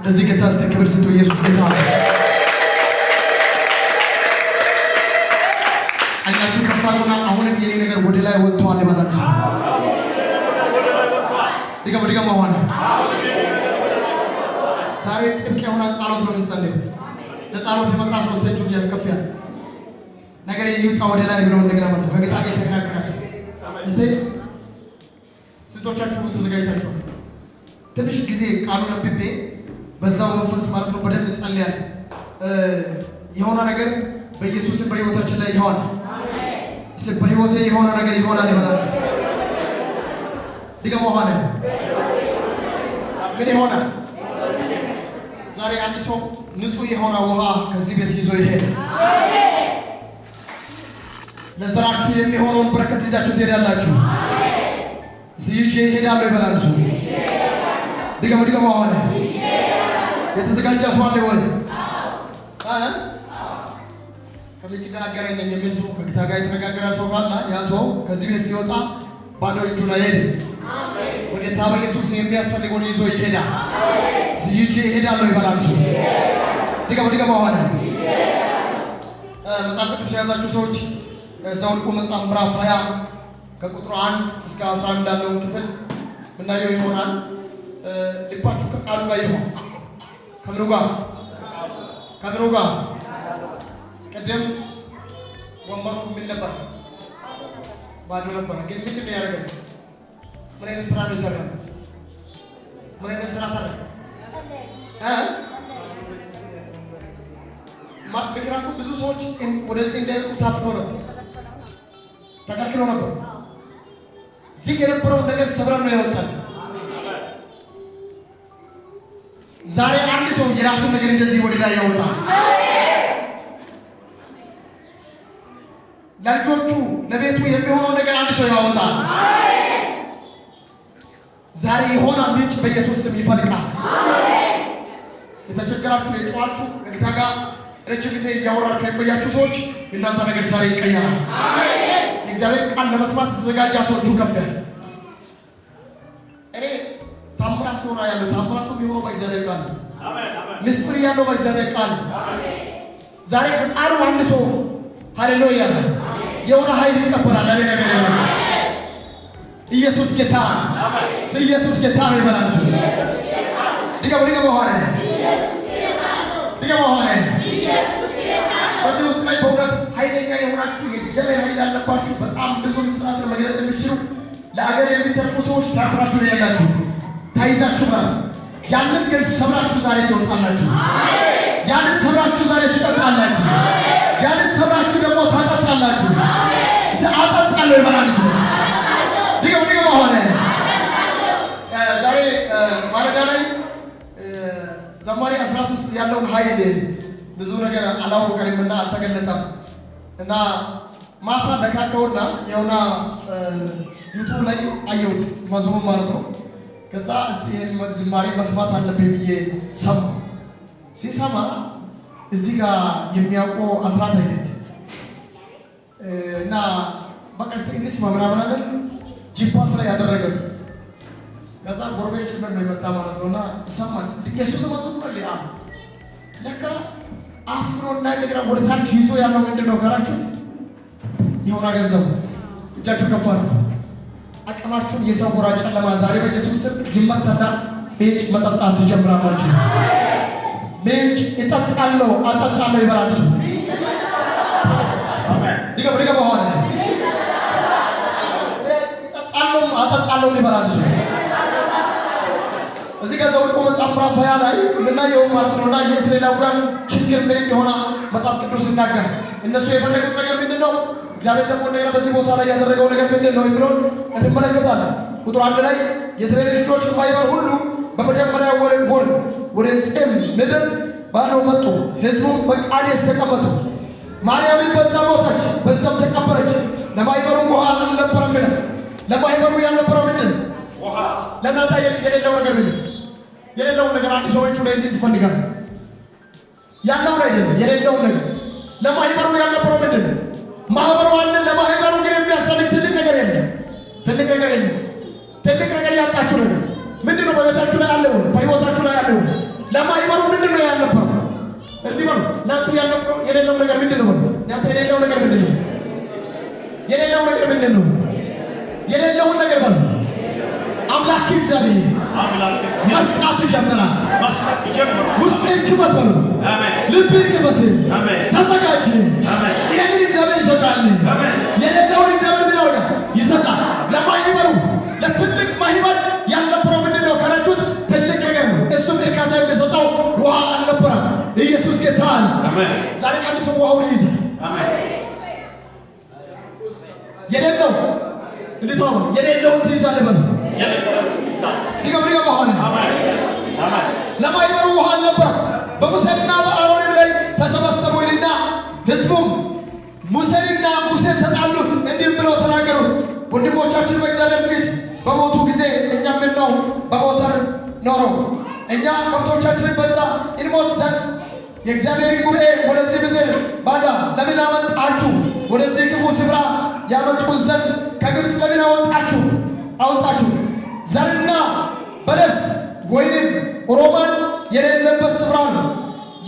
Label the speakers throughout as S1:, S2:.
S1: ለዚህ ጌታ ክብር ስጡ። ኢየሱስ ጌታ ነው። ቀኛችሁ ከፍ አድርጉና አሁንም የኔ ነገር ወደ ላይ ወጥቷል ይባላችሁ። ድገሙ ሆነ። ዛሬ ጥብቅ የሆነ ጸሎት ነው የምንጸልየው። ለጸሎት የመጣ ሶስቶቹን ከፍ ያለ ነገር ይውጣ ወደ ላይ ብለው እንደገና ማለት ከጌታ ጋር የተከራከራችሁ እዚህ ስንቶቻችሁ ተዘጋጅታችኋል? ትንሽ ጊዜ ቃሉን አንብቤ በዛው መንፈስ ማለት ነው በደንብ እንጸልያለን። የሆነ ነገር በኢየሱስ በሕይወታችን ላይ ይሆናል። አሜን። በሕይወቴ የሆነ ነገር ይሆናል ይባላል። ድገሙ ሆነ። ምን ይሆናል? ዛሬ አንድ ሰው ንጹህ የሆነ ውሃ ከዚህ ቤት ይዞ ይሄዳል። አሜን። ለዘራችሁ የሚሆነውን በረከት ይዛችሁ ትሄዳላችሁ። አሜን። ይዤ እሄዳለሁ ይባላል። ድገሙ ሆነ። የተዘጋጀ ሰው አለ ወይ? ከልጅ ጋር አገናኘኝ የሚል ሰው ከጌታ ጋር የተነጋገረ ሰው ካለ ያ ሰው ከዚህ ቤት ሲወጣ ባዶ እጁን አይሄድም። አሜን። በጌታ በኢየሱስ የሚያስፈልገውን ይዞ ይሄዳል። አሜን። ይዤ እሄዳለሁ ይባላል። ድገሙ ሆነ። መጽሐፍ ቅዱስ የያዛችሁ ሰዎች ዘኍልቍ መጽሐፍ ምዕራፍ 20 ከቁጥር 1 እስከ 11 ያለውን ክፍል ምናየው ይሆናል። ልባችሁ ከቃሉ ጋር ይሆን። ከምኑ ጋር ቀደም ወንበሩ ምን ነበር? ባዶ ነበር። ግን ምንድን ነው ያደረገው? ምን አይነት ስራ ነው የሰራው? ምን አይነት ስራ ሰራ? ምክንያቱም ብዙ ሰዎች ወደዚህ እንዳይወጡ ታፍነው ነበር፣ ተከልክለው ነበር። እዚህ የነበረውን ነገር ሰብረን ነው ያወጣል። ዛሬ አንድ ሰው የራሱን ነገር እንደዚህ ወደ ላይ ያወጣል። ለልጆቹ ለቤቱ የሚሆነው ነገር አንድ ሰው ያወጣል። ዛሬ የሆነ ምንጭ በኢየሱስ ስም ይፈልቃል። የተቸገራችሁ የጮኻችሁ ከጌታ ጋር ረጅም ጊዜ እያወራችሁ የቆያችሁ ሰዎች የእናንተ ነገር ዛሬ ይቀየራል። የእግዚአብሔር ቃል ለመስማት የተዘጋጃ ሰዎቹ ከፍ ያለ እኔ ታምራት ሲሆን ያለው ታምራቱ የሚሆነው በእግዚአብሔር ቃል ነው። ምስጢር ያለው በእግዚአብሔር ቃል ነው። ዛሬ ከቃሉ አንድ ሰው ሃሌሉያ የሆነ ኃይል ይቀበላል። ኢየሱስ ጌታ ነው። ኢየሱስ ጌታ ነው ይበላል። ድገሙ ሆነ። በዚህ ውስጥ ላይ በእውነት ኃይለኛ የሆናችሁ የእግዚአብሔር ኃይል ያለባችሁ በጣም ብዙ ምስጢራትን መግለጥ የሚችሉ ለአገር የሚተርፉ ሰዎች ታስራችሁ ነው ያላችሁት፣ ታይዛችሁ ማለት ነው። ያንን ግን ሰብራችሁ ዛሬ ትወጣላችሁ። ያንን ሰብራችሁ ዛሬ ትጠጣላችሁ። ያንን ሰብራችሁ ደግሞ ታጠጣላችሁ። አጠጣለሁ ይበላል። ድገሙ ሆነ። ዛሬ ማለዳ ላይ ዘማሪ አስራት ውስጥ ያለውን ኃይል ብዙ ነገር አላወቀንምና አልተገለጠም እና ማታ ነካከውና የሆነ ዩቱብ ላይ አየሁት መዝሙር ማለት ነው። ከዛ እስቲ ይሄን ዝማሬ መስማት አለብኝ ብዬ ሰማሁ። ሲሰማ እዚህ ጋር የሚያውቀው አስራት አይደለም እና በቃ እስቲ እንስማ ምናምን አለን። ጂፓስ ላይ ያደረገን ከዛ ጎረቤት ጭምር ነው የመጣ ማለት ነውና ሰማን። ኢየሱስ መዝሙር ነው ለካ አፍሮና እንደገና ወደ ታች ይዞ ያለው ምንድነው ካላችሁት የሆነ ገንዘብ እጃችሁ ከፍ አድርጉ። አቅማችሁን የሰወራ ጨለማ ዛሬ በኢየሱስ ስም ይመታና ምንጭ መጠጣት ትጀምራላችሁ። ምንጭ እጠጣለሁ አጠጣለሁ ይበላችሁ። ድገሙ ሆነ። እጠጣለሁ አጠጣለሁ ይበላችሁ። እዚህ ጋር ዘኍልቍ መጽሐፍ ምዕራፍ 20 ላይ ምናየው ማለት ነውና የእስራኤላውያን ችግር ምን እንደሆነ መጽሐፍ ቅዱስ ይናገራል። እነሱ የፈለጉት ነገር ምንድነው? እግዚአብሔር ደግሞ እንደገና በዚህ ቦታ ላይ ያደረገው ነገር ምንድነው የሚለውን እንመለከታለን። ቁጥር 1 ላይ የእስራኤል ልጆች ማይበር ሁሉ በመጀመሪያ ወር ወደ ጼም ምድር ባለው መጡ። ሕዝቡም በቃዴስ ተቀመጡ። ማርያምን በዛ ሞተች፣ በዛም ተቀበረች። ለማይበሩ ውሃ አልነበረም። ለማይበሩ ያልነበረው ምንድን ነው? ለእናንተ የሌለው ነገር ምንድን ነው? የሌለውን ነገር አንድ ሰዎቹ ላይ እንዲህ ይፈልጋል። ያለውን አይደለም የሌለውን ነገር ለማይበሩ ያልነበረው ምንድን ነው? ማህበሩ አለ። ለማህበሩ ግን የሚያስፈልግ ትልቅ ነገር የለም። ትልቅ ነገር ያጣችሁ ነገር ምንድነው? በቤታችሁ ላይ አለ ወይ? በህይወታችሁ ላይ አለ ወይ? ለማይበሩ ምንድነው ያልነበረው? እንዲህ በሉ እናንተ ያልነበረው የሌለው ነገር ምንድነው? በሉ እናንተ የሌለው ነገር ምንድነው? የሌለው ነገር ምንድነው? የሌለውን ነገር በሉ አምላክ እግዚአብሔር መስጣት ይጀምራል። ውስጥን ክፈት በሉ ልብን ክፈት ተዘጋጅ። ይህንን እግዚአብሔር ይሰጣል። የሌለውን እግዚአብሔር ምን ያደርጋል? ይሰጣል። ለማይበሩ ለትልቅ ማህበር ያልነበረው ምንድነው ካላችሁት ትልቅ ነገር ነው። እሱም እርካታ የሚሰጠው ውሃ አልነበረም። ኢየሱስ ጌታ ነው። ዛሬ አንድ ሰው ውሃውን ይይዛል። የሌለው እንዴት ነው? የሌለውን ትይዛለህ በሉ ይገባ ሆነ። ለማይበሩ ውሃ አልነበረም። በሙሴና በአሮንም ላይ ተሰበሰቡ ይልና ህዝቡም ሙሴንና ሙሴን ተጣሉት፣ እንዲህም ብለው ተናገሩ። ወንድሞቻችን በእግዚአብሔር ፊት በሞቱ ጊዜ እኛ ምን ነው በሞተን ኖረው እኛ ከብቶቻችንን በዛ እንሞት ዘንድ የእግዚአብሔርን ጉባኤ ወደዚህ ምድር ባዳ ለምን አመጣችሁ? ወደዚህ ክፉ ስፍራ ያመጡን ዘንድ ከግብፅ ለምን አወጣችሁ? ዘርና በለስ ወይንም ሮማን የሌለበት ስፍራ ነው፣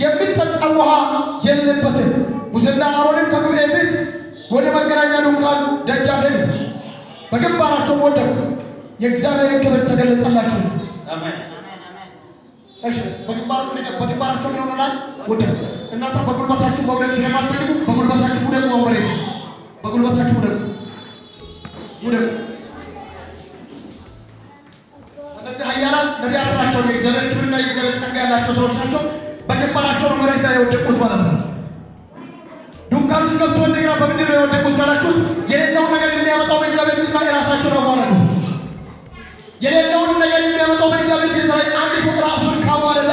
S1: የሚጠጣ ውሃ የለበትም። ሙሴና አሮንም ከጉባኤ ፊት ወደ መገናኛ ድንኳን ደጃፍ ሄዱ፣ በግንባራቸው ወደቁ። የእግዚአብሔርን ክብር ተገለጠላችሁ። አሜን። እሺ በግንባራቸው ምን ሆነናል? ወደቁ። እናንተ በጉልበታችሁ መውደቅ ስለማትፈልጉ በጉልበታችሁ ውደቁ። ወንበሬት በጉልበታችሁ ውደቁ። እነዚህ ኃያላን ነቢያት ናቸው። የእግዚአብሔር ክብርና የእግዚአብሔር ጸጋ ያላቸው ሰዎች ናቸው። በግንባራቸው ነው መሬት ላይ የወደቁት ማለት ነው። ድንኳን ውስጥ ገብቶ እንደገና በምንድን ነው የወደቁት ካላችሁት የሌለውን ነገር የሚያመጣው በእግዚአብሔር ፊት ላይ ራሳቸው ነው ማለት ነው። የሌለውን ነገር የሚያመጣው በእግዚአብሔር ፊት ላይ አንድ ሰው ራሱን ካዋለዳ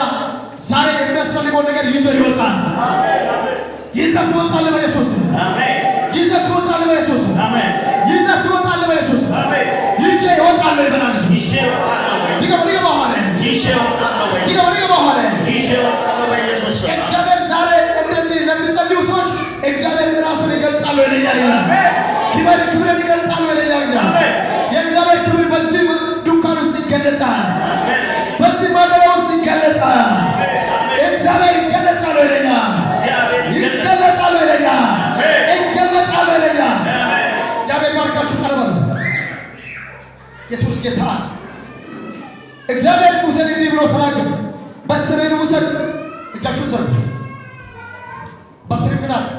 S1: ዛሬ የሚያስፈልገውን ነገር ይዞ ይወጣል። ይዘህ ትወጣለህ በኢየሱስ አሜን። ይዘህ ትወጣለህ በኢየሱስ አሜን። ይዘህ ትወጣለህ በኢየሱስ አሜን። ይዤ እወጣለሁ ይበላል። ይዤ እወጣለሁ ዲገባ ሆነ ይዤ እወጣለሁ ዲገባ ሆነ ይዤ እወጣለሁ በኢየሱስ አሜን። እግዚአብሔር ዛሬ እንደዚህ ለሚጸልዩ ሰዎች እግዚአብሔር ራሱን ይገልጣል ይለኛል ይላል። ክብርን ይገልጣል ይለኛል እግዚአብሔር። የእግዚአብሔር ክብር በዚህ ድንኳን ውስጥ ይገለጣል። በዚህ ማደሪያ ውስጥ ይገለጣል። እግዚአብሔር ይገለጣል ይለኛል። ይገለጣል ይለኛል። ይገለጣል ይለኛል። እግዚአብሔር ባርካችሁ ቀርበሉ። ኢየሱስ ጌታ። እግዚአብሔር ሙሴን እንዲህ ብሎ ተናገረ። በትርህን ውሰድ፣ እጃችሁን ዘርጉ። በትርህን ምን አድርግ?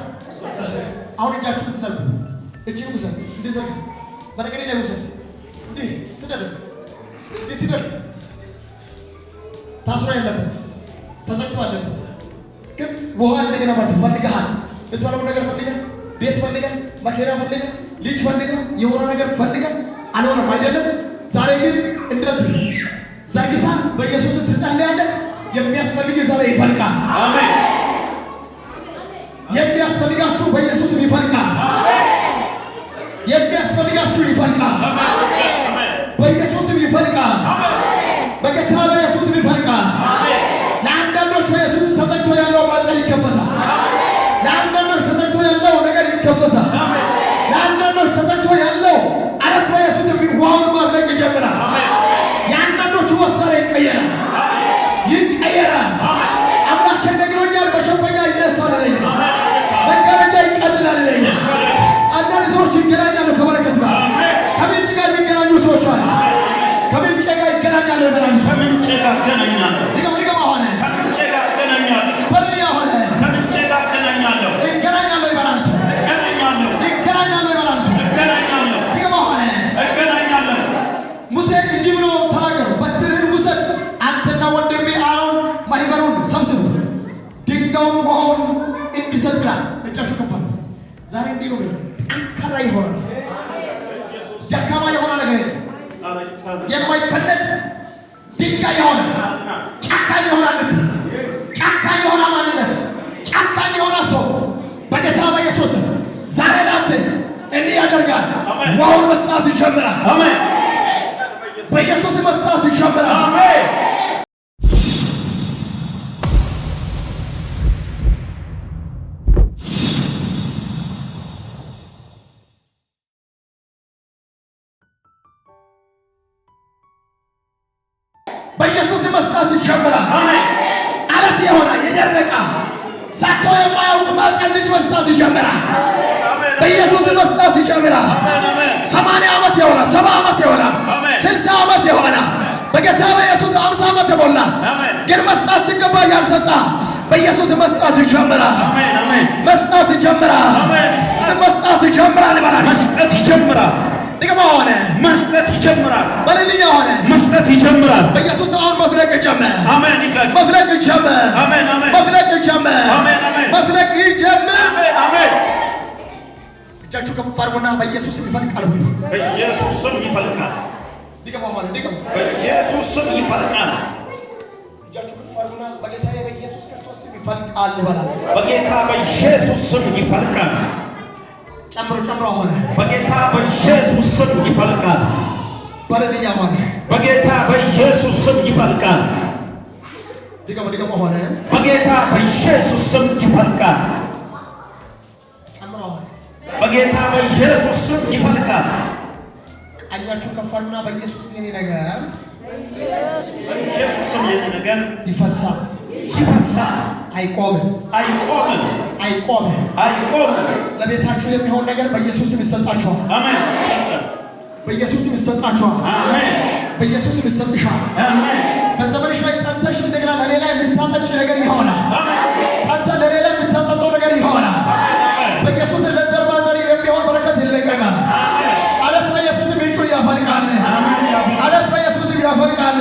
S1: አሁን እጃችሁን ዘርጉ። እጅህን ውሰድ፣ እንዲህ ዘርጋ። በነገሬ ላይ ውሰድ። እንዲህ ስደድ፣ እንዲህ ስደድ። ታስሮ ያለበት ተዘግቶ ያለበት ግን ውሃ እንደገና ማለት ፈልገሃል። የትበለው ነገር ፈልገህ፣ ቤት ፈልገህ፣ መኪና ፈልገህ፣ ልጅ ፈልገህ፣ የሆነ ነገር ፈልገህ አልሆነም አይደለም። ዛሬ ግን እንደዚህ ዘርግታ በኢየሱስ ትጸልያለህ። የሚያስፈልግ ዛሬ ይፈልቃል። አሜን። የሚያስፈልጋችሁ በኢየሱስ ይፈልቃል። አሜን። የሚያስፈልጋችሁ ይፈልቃል። አሜን። በኢየሱስ ይፈልቃል። አሜን። በጌታ በኢየሱስ ይፈልቃል። አሜን። ለአንዳንዶች በኢየሱስ ተዘግቶ ያለው ማጸን ይከፈታል። ለአንዳንዶች ተዘግቶ ያለው ነገር ይከፈታል። ለአንዳንዶች ተዘግቶ ያለው አረት በኢየሱስ ውሃውን ማፍለቅ ይጀምራል። የአንዳንዶች ሕይወት ዛሬ ይቀየራል። ይቀየራል። አምላክ ነግሮኛል። በሸፈኛ ይነሳል ይለኛል። መጋረጃ ይቀደዳል ይለኛል። አንዳንድ ሰዎች ይገናኛሉ ከበረከት ጋር። ከምንጭ ጋር የሚገናኙ ሰዎች አሉ። ከምንጭ ጋር ይገናኛሉ ይበላሉ። ከምንጭ ጋር ገናኛለሁ ዲገባ ሆነ ከምንጭ ጋር ገናኛለሁ በልያ ሆነ ከምንጭ ጋር ገናኛለሁ ይገናኛለሁ ይበላሉ። ይገናኛለሁ ይበላሉ። ዲገባ ሆነ እገናኛለሁ። ሙሴ እንዲህ ብሎ ተናገሩ። በትርህን ውሰድ፣ አንተና ወንድሜ አሮን ማህበሩን ሰብስቡ፣ ድንጋዩም ውሃውን እንዲሰጥ ይላል። እጃችሁ ከፋል። ዛሬ እንዲህ ነው። ጠንካራ የሆነ ደካማ የሆነ ነገር የለም። የማይፈለጥ ድንጋይ የሆነ ጨካኝ የሆነ ልብ፣ ጨካኝ የሆነ ማንነት፣ ጨካኝ የሆነ ሰው በጌታ በኢየሱስ ዛሬ ላንተ እንዲህ ያደርጋል። ውሃውን መስጣት ይጀምራል። አሜን። በኢየሱስ መስጣት ይጀምራል። አሜን። በኢየሱስ መስጣት ይጀምራል። አሜን። ቀን ልጅ መስጠት ይጀምራል። በኢየሱስ መስጠት ይጀምራል። 80 ዓመት የሆነ 70 ዓመት የሆነ 60 ዓመት የሆነ በጌታ በኢየሱስ 50 ዓመት የሞላ ግን መስጠት ሲገባ ያልሰጣ በኢየሱስ መስጠት ይጀምራል። መስጠት ይጀምራል። መስጠት ይጀምራል።
S2: መስጠት ይጀምራል።
S1: ደግሞ ሆነ
S2: መስጠት ይጀምራል።
S1: በሌሊኛ ሆነ
S2: መስጠት ይጀምራል።
S1: በኢየሱስ አሁን መፍለቅ ይጀምራል።
S2: አሜን ይላል።
S1: መፍለቅ ይጀምራል።
S2: አሜን አሜን።
S1: መፍለቅ ይጀምራል።
S2: አሜን አሜን።
S1: መፍለቅ ይጀምራል።
S2: አሜን አሜን።
S1: እጃችሁ ከፍ አድርጉና በኢየሱስ ይፈልቃል ብሉ።
S2: በኢየሱስ ስም ይፈልቃል።
S1: ደግሞ ሆነ ደግሞ
S2: በኢየሱስ ስም ይፈልቃል።
S1: እጃችሁ ከፍ አድርጉና በጌታዬ በኢየሱስ ክርስቶስ ስም ይፈልቃል ይበላል።
S2: በጌታ በኢየሱስ ስም ይፈልቃል።
S1: ጨምሮ ሆነ
S2: በጌታ በኢየሱስ ስም ይፈልቃል።
S1: በሌሊኛ ሆነ
S2: በጌታ በኢየሱስ ስም ይፈልቃል።
S1: ደግሞ ሆነ
S2: በጌታ በኢየሱስ ስም ይፈልቃል።
S1: ጨምሮ ሆነ
S2: በጌታ በኢየሱስ ስም ይፈልቃል።
S1: ቀኛችሁ ከፍ አድርጉና በኢየሱስ የኔ ነገር
S2: በኢየሱስ ስም የኔ ነገር
S1: ይፈሳል።
S2: ይፈሳል።
S1: አይቆምም።
S2: አይቆምም።
S1: አይቆምም።
S2: አይቆምም።
S1: ለቤታችሁ የሚሆን ነገር በኢየሱስ ይሰጣችኋል።
S2: አሜን።
S1: በኢየሱስ ይሰጣችኋል።
S2: አሜን።
S1: በኢየሱስ ይሰጥሻል።
S2: አሜን።
S1: በዘመንሽ ላይ ጠንተሽ እንደገና ለሌላ የምታጠጪ ነገር ይሆናል።
S2: አሜን።
S1: ጠንተ ለሌላ የምታጠጠው ነገር ይሆናል። በኢየሱስ ለዘር ማንዘር የሚሆን በረከት ይለቀቃል። አለት በኢየሱስ ምንጩን ያፈልቃል። አለት በኢየሱስ ያፈልቃል።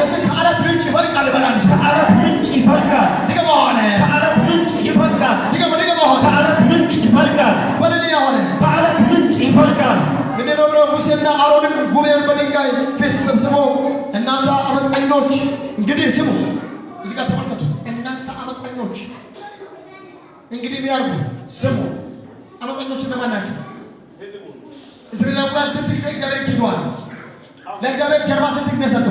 S1: እስኪ ከአለት ምንጭ ይፈልቃል በላል።
S2: ከአለት ምንጭ ይፈልቃል።
S1: ድገሞ ሆነ
S2: ከአለት ምንጭ ይፈልቃል።
S1: ድገሞ ሆነ
S2: ከአለት ምንጭ ይፈልቃል።
S1: በሌሊያ ሆነ
S2: ከአለት ምንጭ ይፈልቃል።
S1: ምንድነው ብሎ ሙሴና አሮንም ጉባኤውን በድንጋይ ፊት ሰብስቦ እናንተ አመፀኞች እንግዲህ ስሙ። እዚህ ጋር ተመልከቱት። እናንተ አመፀኞች እንግዲህ ምን ያርጉ? ስሙ። አመፀኞች እነማን ናቸው? እስራኤላውያን ስንት ጊዜ እግዚአብሔር ክደዋል? ለእግዚአብሔር ጀርባ ስንት ጊዜ ሰጡ?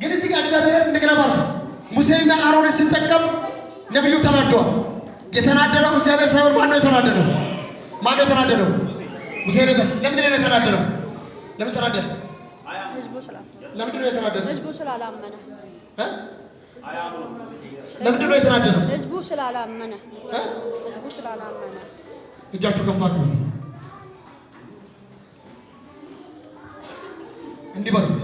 S1: ግን እዚህ ጋር እግዚአብሔር እንደገና ማለት ነው ሙሴና አሮንን ሲጠቀም ነብዩ ተናደዋል። የተናደደው እግዚአብሔር ሳይሆን ማን ነው የተናደደው? ማን ነው የተናደደው? ሙሴ ነው። ለምንድን ነው የተናደደው? ለምን ተናደደ? ለምንድን ነው የተናደደው?
S3: ህዝቡ ስላላመነ።
S1: ለምንድን ነው የተናደደው?
S3: ህዝቡ ስላላመነ። ህዝቡ ስላላመነ።
S1: እጃችሁ ከፍ አድርጉ። እንዲህ በሉት።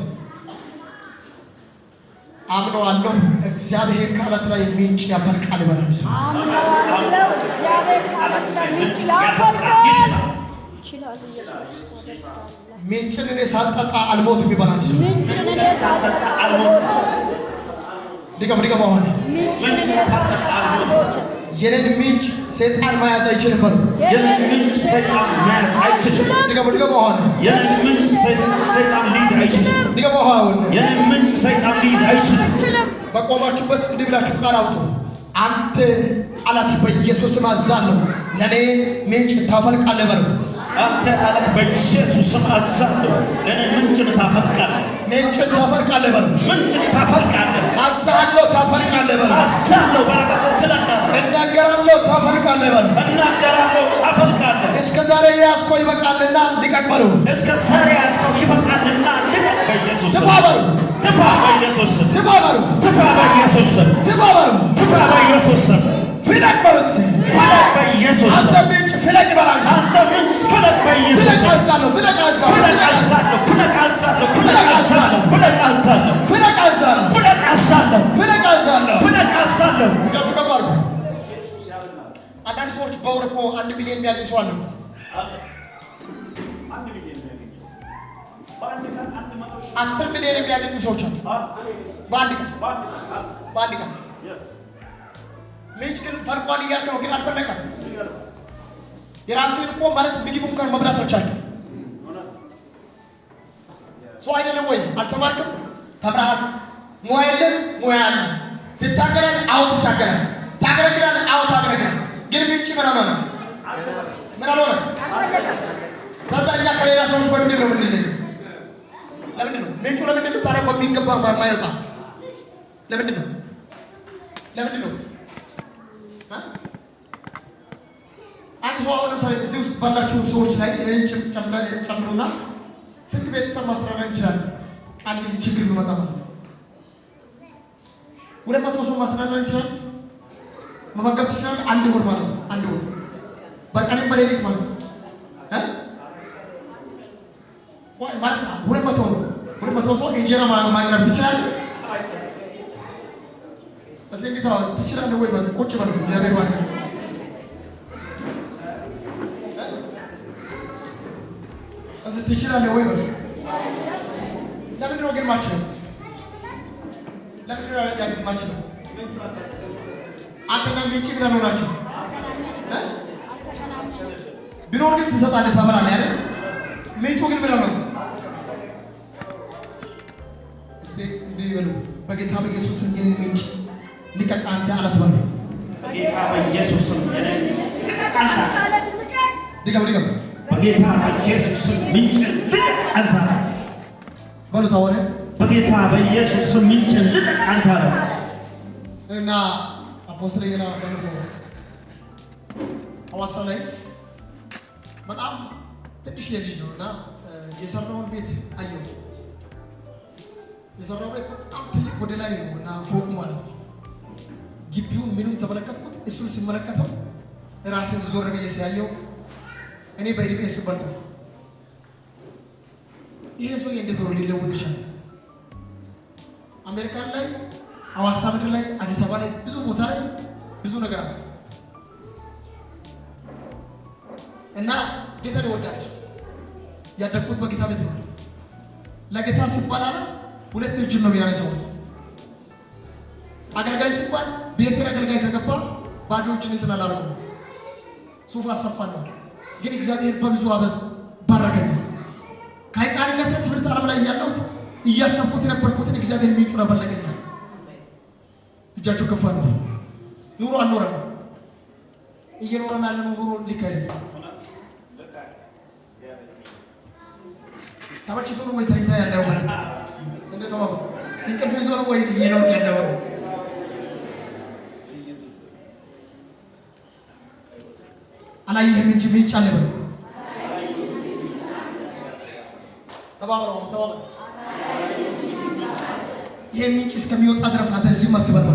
S1: አምነዋለሁ እግዚአብሔር ከዓለት ላይ ምንጭ ያፈልቃል ይበላል።
S3: አምነዋለሁ እግዚአብሔር ከዓለት ላይ ምንጭ ያፈልቃል ይችላል።
S1: ምንጭን እኔ ሳልጠጣ አልሞትም ይበላል።
S3: ምንጭን እኔ ሳልጠጣ አልሞትም።
S1: ድገም ሆነ
S2: ምንጭን ሳልጠጣ አልሞትም።
S1: የኔን ምንጭ ሰይጣን መያዝ አይችልም በሉ።
S2: የኔን ምንጭ ሰይጣን መያዝ አይችልም።
S1: ድገም ሆነ
S2: የኔን ምንጭ ሰይጣን ሊይዝ አይችልም።
S1: ድገም ሆነ
S2: የኔን ምንጭ ሰይጣን ሊይዝ አይችልም።
S1: በቆማችሁበት እንዲህ ብላችሁ ቃል አውጡ። አንተ አለት በኢየሱስ ስም አዛለሁ ለኔ ምንጭ ታፈልቃለህ በሉ።
S2: አንተ አለት በኢየሱስ ስም አዛለሁ ለኔ ምንጭን ታፈልቃለህ።
S1: ምንጭን ታፈልቃለህ በሉ።
S2: ምንጭን ታፈልቃለህ።
S1: አዛለሁ ታፈልቃለህ በሉ።
S2: አዛለሁ በረከትን ትለቃለህ።
S1: እናገራለሁ ታፈልቃለህ በሉ።
S2: እናገራለሁ ታፈልቃለህ።
S1: እስከ ዛሬ ያስኮ ይበቃልና ልቀቅ በሉ።
S2: እስከ ዛሬ ያስኮ ይበቃልና ልቀቅ በኢየሱስ ስም።
S1: ትፋ በሉ።
S2: ትፋ በኢየሱስ ስም።
S1: ትፋ በሉ።
S2: ትፋ በኢየሱስ ስም።
S1: ትፋ በሉ።
S2: ትፋ በኢየሱስ ስም።
S1: ፍለቅ በሉት።
S2: ፍለቅ በኢየሱስ ስም።
S1: አንተ ምንጭ ፍለቅ በላል።
S2: አንተ ምንጭ ፍለቅ በኢየሱስ ስም።
S1: ፍለቅ አዛለሁ ፍለቅ አዛለሁ
S2: ፍለቅ አዛለሁ ፍለቅ አዛለሁ ፍለቅ አዛለሁ ፍለቅ አዛለሁ
S1: ፍለቅ አዛለሁ
S2: ፍለቅ አዛለሁ
S1: ፍለቅ አዛለሁ
S2: ፍለቅ አዛለሁ።
S1: እጃችሁ ከፍ አድርጉ። አንዳንድ ሰዎች በወር እኮ 1 ሚሊዮን የሚያገኝ ሰው አለ። 10 ሚሊዮን የሚያገኙ ሰዎች አሉ በአንድ ቀን። ምንጭ ግን ፈልቋል እያልክ ነው፣ ግን አልፈለቀም። የራስህን እኮ ማለት ምግብ እንኳን መብላት አልቻልክም። ሰው አይደለም ወይ? አልተማርክም? ተምረሃል። ሙያ የለም? ሙያ አለ። ትታገላለህ? አዎ ትታገላለህ። ታገለግላለህ? አዎ ታገለግላለህ። ግን ምንጭ ምን አልሆነ? ምን አልሆነ? ስለዚህ እኛ ከሌላ ሰዎች በምንድን ነው የምንለየው? ለምንድን ነው ምንጩ? ለምንድን ነው ታዲያ በሚገባ የማይወጣ? ለምንድን ነው? አንድ ሰው አሁን ለምሳሌ እዚህ ውስጥ ባላችሁ ሰዎች ላይ እኔን ጨምሩና ስንት ቤተሰብ ማስተዳደር እንችላለን? አንድ ችግር ቢመጣ ማለት ነው 200 ሰው ማስተዳደር እንችላለን። መመገብ ትችላለህ። 1 ወር ማለት ነው። 1 ወር በቀንም በሌሊት ማለት ነው። ወይ ማለት 200 ሰው እንጀራ ማቅረብ ትችላለህ። እዚህ እንዴት ትችላለህ ወይ? ማለት ቁጭ በል እግዚአብሔር ባርክ። እዚህ ትችላለህ ወይ? ማለት ለምንድን ነው ግን ማችለው? ለምንድን ነው ማችለው? አንተና ምንጭ ምን ነው ናቸው? ቢኖር ግን ትሰጣለህ፣ ታበላለህ አይደል? ምንጩ ግን ምን ነው? እስቲ እንዲህ በሉ፣ በጌታ በኢየሱስ ስም የኔን ምንጭ ልቀቅ አንተ አለት በሉ።
S2: በጌታ በኢየሱስ ስም የኔን ምንጭ ልቀቅ አንተ አለት።
S1: ድገም
S2: በጌታ በኢየሱስ ስም ምንጭ ልቀቅ አንተ
S1: በሉ። ታወረ
S2: በጌታ በኢየሱስ ስም ምንጭ ልቀቅ አንተ አለት
S1: እና አፖስትል የላ በልፎ ሐዋሳ ላይ በጣም ትንሽ ልጅ ነውና የሰራውን ቤት አየው። የሰራው ቤት በጣም ትልቅ ወደ ላይ ነውና ፎቁ ማለት ነው። ግቢውን ምንም ተመለከትኩት። እሱን ሲመለከተው ራሴን ዞር ብዬ ሲያየው እኔ በእድሜ እሱ በልጣለሁ። ይሄ ሰውዬ እንዴት ነው ሊለወጥ ይችላል? አሜሪካን ላይ ሐዋሳ ምድር ላይ አዲስ አበባ ላይ ብዙ ቦታ ላይ ብዙ ነገር አለ እና ጌታ ይወዳል። ያደግኩት በጌታ ቤት ነው። ለጌታ ሲባል አለ 2 እጅ ነው የሚያነሳው። አገልጋይ ሲባል ቤቴን አገልጋይ ከገባ ባዶ እጅን እንትን አላደርገውም። ሱፍ አሰፋለሁ። ግን እግዚአብሔር በብዙ አበዝ ባረከኝ። ከሕፃንነት ትምህርት ዓለም ላይ ያለሁት እያሰብኩት የነበርኩትን እግዚአብሔር ምንጩን አፈለገኛል። እጃችሁ ከፍ አድርጉ። ኑሮ አልኖረም። እየኖረን ያለነው ኑሮ ሊከሪ ተመችቶ ነው ወይ ተኝታ ያለው ማለት እንደ ተባቡ እንቅልፍ ይዞ ነው ወይ እየኖር ያለው? አላየህም እንጂ ምንጭ አለ በለው። ተባበሩ። ይሄ ምንጭ እስከሚወጣ ድረስ አንተ እዚህ አትበል።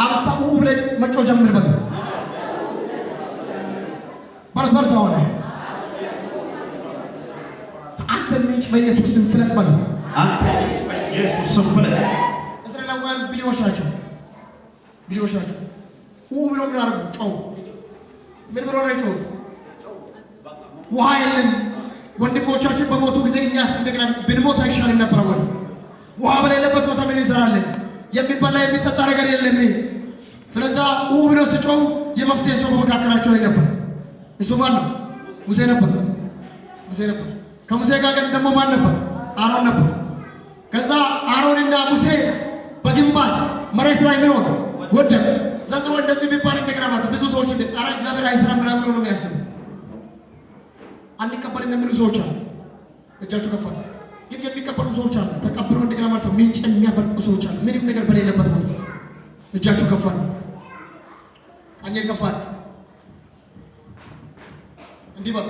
S1: አብስታው ብለህ መጮህ ጀምር በለው። በርታ ሆነ አንተ ምንጭ በኢየሱስ ስም ፍለቅ በለው።
S2: አንተ ምንጭ በኢየሱስ ስም ፍለቅ።
S1: እስራኤላውያን ቢሊዮች ናቸው። ብሎ ምን አርጉ? ጮሁ። ምን ብሎ ነው የጮሁት? ውሃ የለም። ወንድሞቻችን በሞቱ ጊዜ እኛስ እንደገና ብንሞት አይሻልም ነበር ወይ? ውሃ በሌለበት ቦታ ምን እንሰራለን? የሚበላ የሚጠጣ ነገር የለም። ስለዚህ ብሎ ሲጮሁ የመፍትሄ ሰው በመካከላቸው ላይ ነበር። እሱ ማን ነው? ሙሴ ነበር። ከሙሴ ጋር ግን ደግሞ ማን ነበር? አሮን ነበር። ከዛ አሮንና ሙሴ በግንባር መሬት ላይ ምን ሆነ? ወደቀ። ዘንድሮ እንደዚህ ቢባል እንደገና ማለት ብዙ ሰዎች እንደ አረ እግዚአብሔር አይሰራም ምናምን ብሎ ነው የሚያስቡ። አንቀበልም የሚሉ ሰዎች አሉ። እጃችሁ ከፍ አድርጉ። ግን የሚቀበሉ ሰዎች አሉ። ተቀብለው እንደገና ማለት ነው ምንጭ የሚያፈልቁ ሰዎች አሉ። ምንም ነገር በሌለበት ቦታ እጃችሁ ከፍ አድርጉ። ቀኝን ከፍ አድርጉ። እንዲህ በሉ፣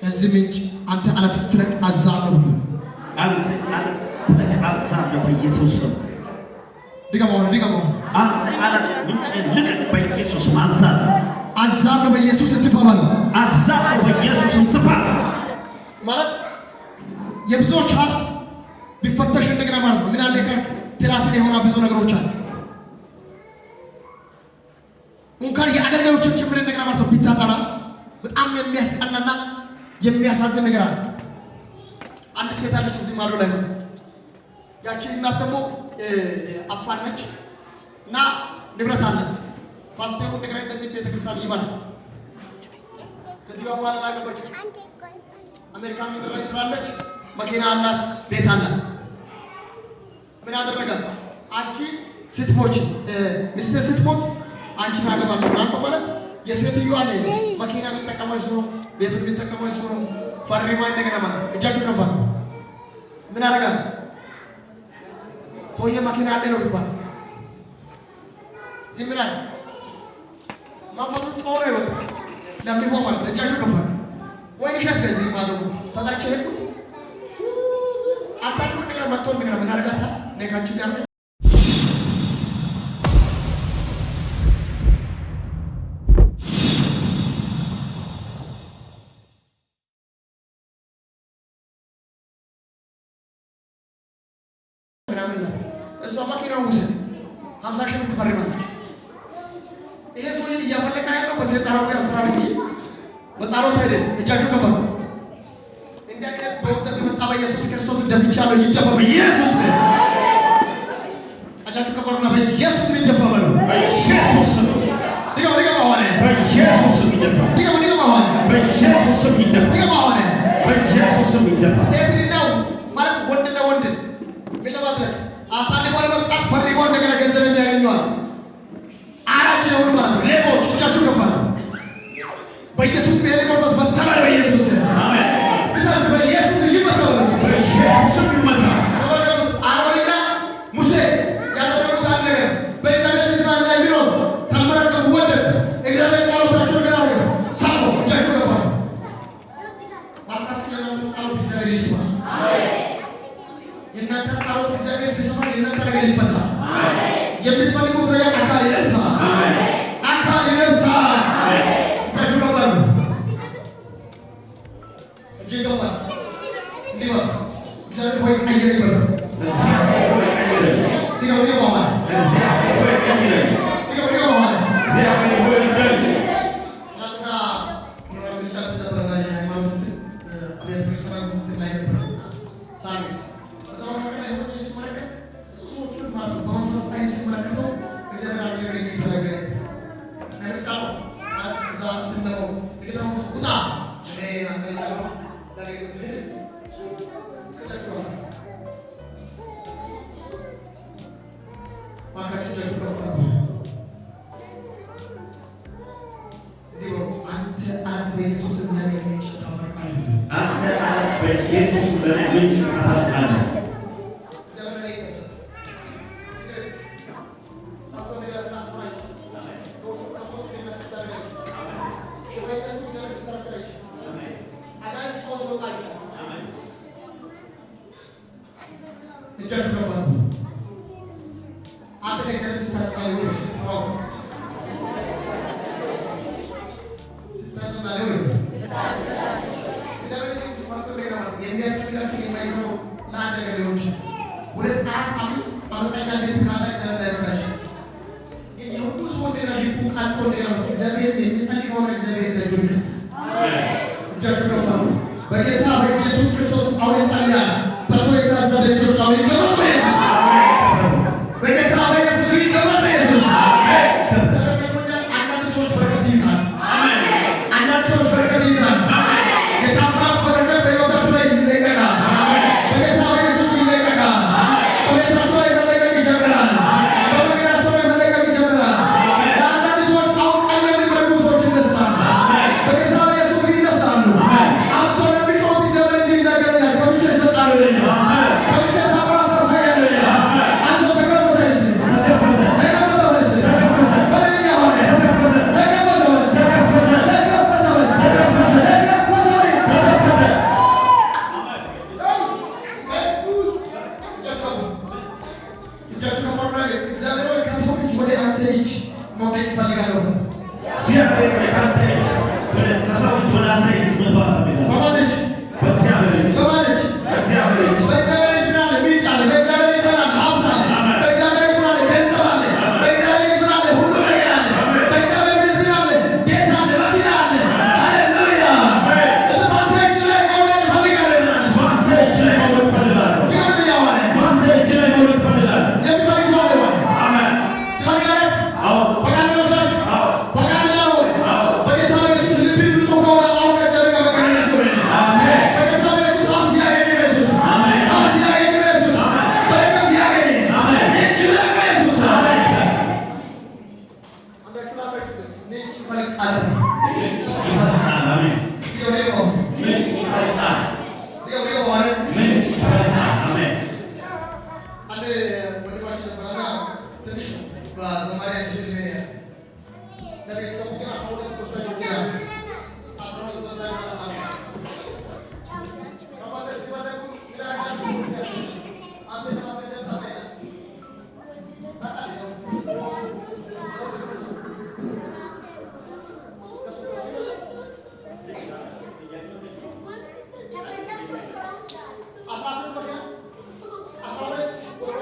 S1: ለዚህ ምንጭ አንተ አለት ፍለቅ አዛለሁ ብሉት።
S2: አንተ አለት ፍለቅ አዛለሁ በኢየሱስ ስም።
S1: ድገማው።
S2: አንተ አለት ምንጭ ልቀቅ በኢየሱስ ስም። አዛለሁ
S1: በኢየሱስ እንትፋባል።
S2: አዛለሁ በኢየሱስ እንትፋ
S1: ማለት የብዙዎች ሀብት ቢፈተሽ እንደገና ማለት ነው ምን አለ ካልክ ትላትን የሆነ ብዙ ነገሮች አሉ። እንኳን የአገልጋዮችን ጭምር እንደገና ማለት ነው ቢታጠና በጣም የሚያስጠላና የሚያሳዝን ነገር አለ። አንድ ሴት አለች እዚህ ማዶ ላይ ነው። ያቺ እናት ደግሞ አፋር ነች እና ንብረት አላት። ፓስተሩ እንደገና እንደዚህ ቤተክርስቲያን ይመራል። ሴትዮዋ በኋላ ገባች። አሜሪካን ምድር ላይ ስላለች መኪና አላት፣ ቤት አላት። ምን አደረጋት? አንቺ ስትሞች ሚስቴ ስትሞት አንቺን አገባለሁ ምናምን በማለት የሴትዮዋን መኪና የሚጠቀመው እሱ ነው፣ ቤቱን የሚጠቀመው እሱ ነው። ፈሪማ እንደገና ማለት ነው። እጃችሁ ከፋ። ምን አደረጋት? ሰውዬ መኪና አለ ነው ይባል። ግን ምን አለ? መንፈሱ ጮሆ ነው የወጣው። ለምሊሆ ማለት ነው። እጃችሁ ከፋ። ወይ እሸት ከዚህ ማለት ነው ተጠርቼ ሄድኩት። አታልኩ እንደገና መጥቶ እንደገና ምን አደረጋታል? እኔ ካንቺ ጋር ነኝ ፈርምላት። እሷ መኪናውን ውሰድ 50 ሺህ ብር ትፈርማለች። ይሄ ሰው ልጅ እያፈለቀ ያለው በሰይጣናዊ አሰራር እንጂ በጸሎት አይደለም። እጃችሁ ከፈሩ። እንዲህ አይነት በወቅት የመጣ በኢየሱስ ክርስቶስ ደፍቻለሁ። ይደፋ በኢየሱስ ነው። እጃችሁ ከፈሩና በኢየሱስ ይደፋ በሉ።
S2: በኢየሱስ ስም
S1: ድገማ ሆነ።
S2: በኢየሱስ ስም ይደፋ።
S1: ድገማ ሆነ።
S2: በኢየሱስ ስም ይደፋ።
S1: ድገማ ሆነ።
S2: በኢየሱስ ስም ይደፋ።
S1: ሴትና ማለት ወንድና ወንድ ምን ለማድረግ አሳልፎ ለመስጣት ፈርሞ እንደገና ገንዘብ የሚያገኙዋል። አራጅ የሆኑ ማለት ነው ሌቦች። እጃችሁ ከፈሩ። በኢየሱስ ብሔር መንፈስ በተባለ በኢየሱስ
S2: አሜን።
S1: ስለዚህ በኢየሱስ ይመታው።
S2: በኢየሱስ ስም ይመታ።
S1: አሮንና ሙሴ ያደረጉት አንድ ነገር በእግዚአብሔር ሕዝብ ላይ ቢሆን ተመረከቡ። ወደዱ። እግዚአብሔር ጸሎታቸውን ግን አደረገ። ሰሙ። እጃችሁ ከፈሩ። ባካችሁ የእናንተ ጸሎት እግዚአብሔር ይስማ። የእናንተ ጸሎት እግዚአብሔር ሲሰማ የእናንተ ነገር ይፈታል። የምትፈልጉት ነገር አካል ይለብሳል። አካል ይለብሳል። እጃችሁ ከፈሩ። እጅግ ከፈሩ። እንዲህ በሉ። እግዚአብሔር ሆይ ቀይረኝ በሉ።
S2: እግዚአብሔር ሆይ ቀይረኝ።
S1: ድገሙ በኋላ
S2: እግዚአብሔር ሆይ ቀይረኝ።
S1: ድገሙ በኋላ
S2: እግዚአብሔር ሆይ እርዳኝ።
S1: ትናንትና ምርጫ ነበረና የሃይማኖት ቤተ ክርስቲያን ላይ ነበርና ሳሚት በዛው መካከል ላይ ሆኜ ስመለከት ብዙ ሰዎችን ማለት ነው በመንፈስ አይን ስመለከተው እግዚአብሔር አንድ ነገር እየተናገረ ምርጫ እዛ እንትን ደግሞ የጌታ መንፈስ ቁጣ እኔ አንተ ያለው ዳግም ትሄድ ማካቾቻችሁ ከፈሩ። አንተ አለት በኢየሱስ ስም ለኔ ምንጭ ታፈልቃለህ።
S2: አንተ በኢየሱስ ስም ለኔ ምንጭ ታፈልቃለህ።
S1: እጃችሁ ከፈሩ። አንተ ለእግዚአብሔር ትታዘዛለህ ወይ? ትታዘዛለህ ወይ? እግዚአብሔር ኢየሱስ ማጥቶ ነገር ማለት የሚያስፈልጋችሁ የማይሰሩ ለአንድ ነገር ሊሆን ይችላል። 2 4 5 አመፀኛ ቤት ካለ እግዚአብሔር ላይመጣችሁ። ግን የሁሉ ሰው እንደገና ልቡ ቃልቶ እንደገና እግዚአብሔር የሚጸልይ ከሆነ እግዚአብሔር ደጁን ይከፍታል። እጃችሁ ከፈሩ። በጌታ በኢየሱስ ክርስቶስ አሁን ይጸልያል። በሰው የታዘዘ ደጆች አሁን ይከፈቱ በኢየሱስ በጌታ በኢየሱስ ይከፈቱ በኢየሱስ አንዳንድ ሰዎች በረከት ይይዛል። አንዳንድ ሰዎች በረከት ይይዛል። የታምራት በረከት በሕይወታችሁ ላይ ይለቀቃል። በጌታ በኢየሱስ ይለቀቃል። በቤታችሁ ላይ መለቀቅ ይጀምራል። በመንገዳችሁ ላይ መለቀቅ ይጀምራል። ለአንዳንድ ሰዎች አሁን ቀን የሚዘርጉ ሰዎች ይነሳሉ። በጌታ በኢየሱስ ይነሳሉ። አብሶ ለሚጮት እግዚአብሔር እንዲህ ይናገረኛል። ከብቻ ይሰጣሉ ይለኛል። ከብቻ ታምራት ያሳያሉ ይለኛል። አንሶ ተከፈተ ይስል ተከፈተ ወይስ በልኛ ሆነ ተከፈተ ወይስ ተከፈተ ወይስ ተከፈተ ወይስ እጃችሁ ከፈሩ። እግዚአብሔር ሆይ ከሰው እጅ ወደ አንተ እጅ መውደቅ እፈልጋለሁ።
S2: እግዚአብሔር ሆይ ከአንተ እጅ ከሰው እጅ ወደ አንተ እጅ መግባት እፈልጋለሁ።
S1: በማን እጅ?
S2: በእግዚአብሔር እጅ።
S1: በማን እጅ?
S2: በእግዚአብሔር እጅ።
S1: በእግዚአብሔር እጅ ምን አለ? ምንጭ አለ። በእግዚአብሔር እጅ ምን አለ? ሀብት አለ። በእግዚአብሔር እጅ ምን አለ? ገንዘብ አለ። በእግዚአብሔር እጅ ምን አለ? ሁሉ ነገር አለ። በእግዚአብሔር እጅ ምን አለ? ቤት አለ፣ መኪና አለ። ሃሌሉያ! እሱ በአንተ እጅ ላይ መውደቅ እፈልጋለሁ ይላል።
S2: በአንተ እጅ ላይ መውደቅ እፈልጋለሁ።
S1: ይኸውልህ ያዋለ
S2: በአንተ እጅ ላይ መውደቅ እፈልጋለሁ።
S1: የሚፈልግ ሰው አለ ወይ?
S2: አሜን።
S1: ትፈልጋለች?
S2: አዎ።
S1: ፈቃድ ይመስላችሁ?
S2: አዎ።
S1: ፈቃደኛ ነው ወይ?
S2: አዎ።
S1: በጌታ በኢየሱስ ልብህ ንጹህ ከሆነ አሁን ከእግዚአብሔር ጋር መገናኘት ይሆንልህ።
S2: አሜን።
S1: በጌታ በኢየሱስ ሀብት ያገኝ በኢየሱስ
S2: አሜን።
S1: ሀብት ያገኝ በኢየሱስ በረከት ያገኝ
S2: አሜን።
S1: ምንጭ ይብላ በኢየሱስ
S2: አሜን።
S1: አንዳችሁ ላላችሁ ምንጭ ይፈልቃል።
S2: ምንጭ ይፈልቃል። አሜን።
S1: ይኸውልህ
S2: ምንጭ ይፈልቃል።
S1: ይኸውልህ ማለት
S2: ምንጭ ይፈልቃል። አሜን።
S1: አንድ ወንድማችን ነበረና ትንሽ በዘማሪ ልጅ ዕድሜ ነው ያለው። ለቤተሰቡ ግን 12 ቦታ ይገኛል። 12 ቦታ ማለት ከማለት ሲባል ይላል አንተ ተማሰደታ ላይ አስራ ስምንት ቦታ 12 ቦታ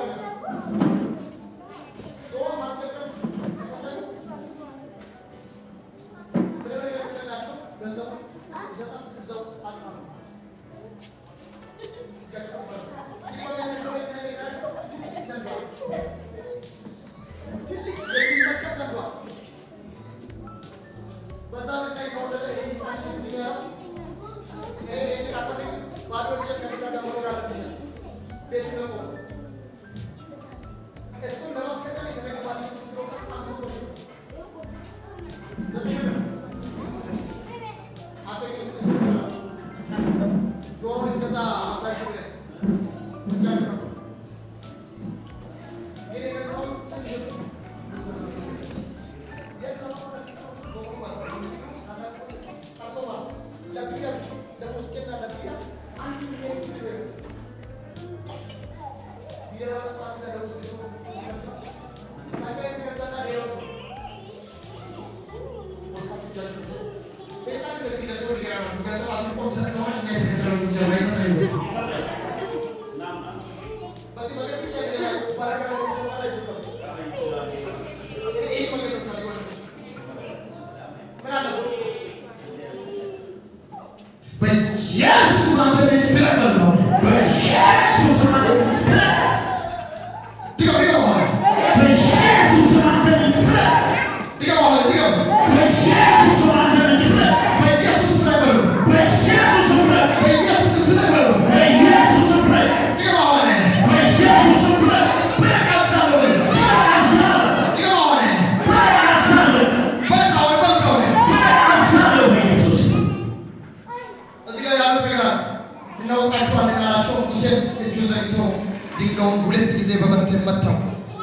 S1: ሁለት ጊዜ በበትር መታው።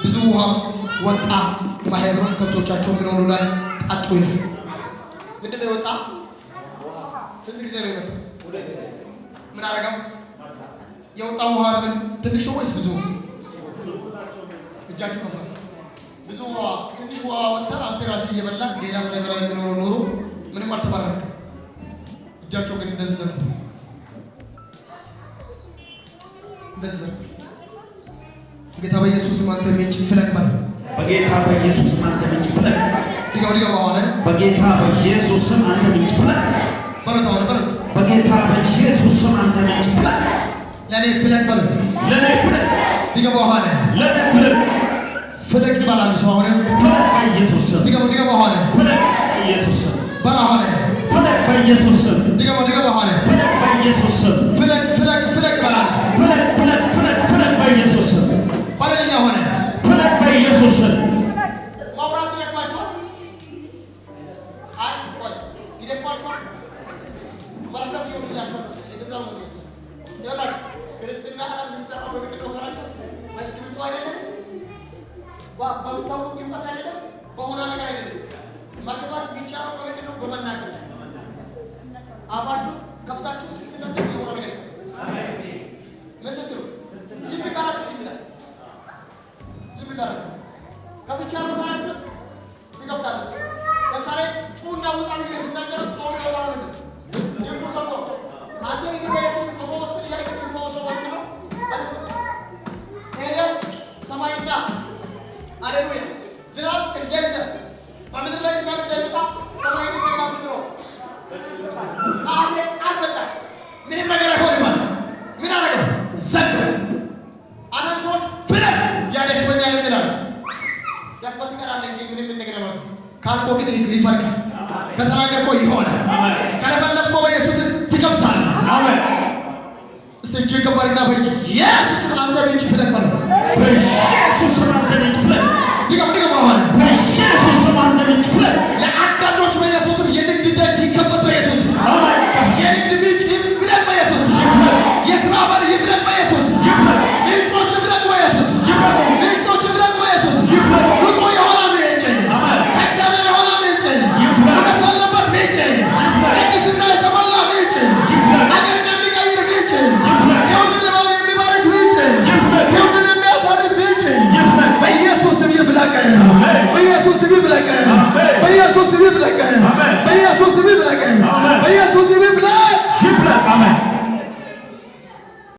S1: ብዙ ውሃ ወጣ። ማህበሩን ከብቶቻቸው ምን ሆኑ ላይ ጠጡ ይላል። ምንድን ነው የወጣ? ስንት ጊዜ ነው የወጣ? ምን አደረገም? የወጣው ውሃ ምን ትንሽ ወይስ ብዙ? እጃችሁ ከፋ። ብዙ ውሃ ትንሽ ውሃ ወጣ። አንተ ራስህ እየበላ ሌላ ሳይበላ የሚኖረው ኖሮ ምንም አልተባረከም። እጃቸው ግን እንደዚህ ነው። እንደዚህ ጌታ በኢየሱስ አንተ ምንጭ ፍለቅ ማለት
S2: በጌታ በኢየሱስ አንተ ምንጭ ፍለቅ።
S1: ድጋው ሆነ
S2: በጌታ በኢየሱስ አንተ ምንጭ ፍለቅ።
S1: በረታው በረት
S2: በጌታ በኢየሱስ አንተ ምንጭ ፍለቅ።
S1: ለኔ ፍለቅ በረት
S2: ለኔ ፍለቅ።
S1: ድጋው ሆነ
S2: ለኔ ፍለቅ።
S1: ፍለቅ ይባላል ሰው ሆነ
S2: ፍለቅ በኢየሱስ
S1: ድጋው ሆነ
S2: ፍለቅ በኢየሱስ
S1: በራ ሆነ
S2: ፍለቅ በኢየሱስ
S1: ድጋው ሆነ
S2: ፍለቅ በኢየሱስ
S1: ፍለቅ ይባላል
S2: ፍለቅ ፍለቅ ፍለቅ ፍለቅ በኢየሱስ
S1: ባለኛ ሆነ
S2: ፍለቅ በኢየሱስ
S1: ማውራት ይደክማችኋል። አይ ቆይ ይደክማችኋል። በረከት ይሆንላችኋል። እንደዛ ነው መሰለኝ። ይኸውላችሁ ክርስትና ዓለም የሚሰራው በምንድን ነው ካላችሁት፣ በእስክሪብቶ አይደለም፣ በምታውቁት እውቀት አይደለም፣ በሆነ ነገር አይደለም። ማክበር የሚቻለው በምንድን ነው? በመናገር አፋችሁ ከፍታችሁ ስትናገሩ የሆነ ነገር ይከፈታል። ስትሉ ዝም ካላችሁ ዝም ይላል። ዝም ካላችሁ ከፍቻለሁ ካላችሁት ይከፍታላችሁ። ለምሳሌ ጩና ውጣ ብዬ ስናገረው ጮም ይወጣል። ምንድን ድምፁ ሰምቶ አንተ ይግር በኢየሱስ ተፈወስ ላይ የሚፈወሰው ምንድን ነው? ኤልያስ ሰማይና አሌሉያ ዝናብ እንዳይዘንብ በምድር ላይ ዝናብ እንዳይመጣ ሰማይን የዘጋ ምንድን ነው? ከአሜን አልመጣም። ምንም ነገር አይሆንም ማለት ምን አደረገው? ዘጋው። አንዳንድ ሰዎች ፍለቅ ያደክመኛል ይላሉ። ያክበት ይቀራል እንጂ ምንም ነገር ማለት ካልኮ ግን ይፈልቃል። ከተናገርኮ ይሆናል። ከለፈለፍኮ በኢየሱስ ትከፍታለህ። አሜን። እስቲ እጅ ከፈርና በኢየሱስ አንተ ምንጭ ፍለቅ በለው። በኢየሱስ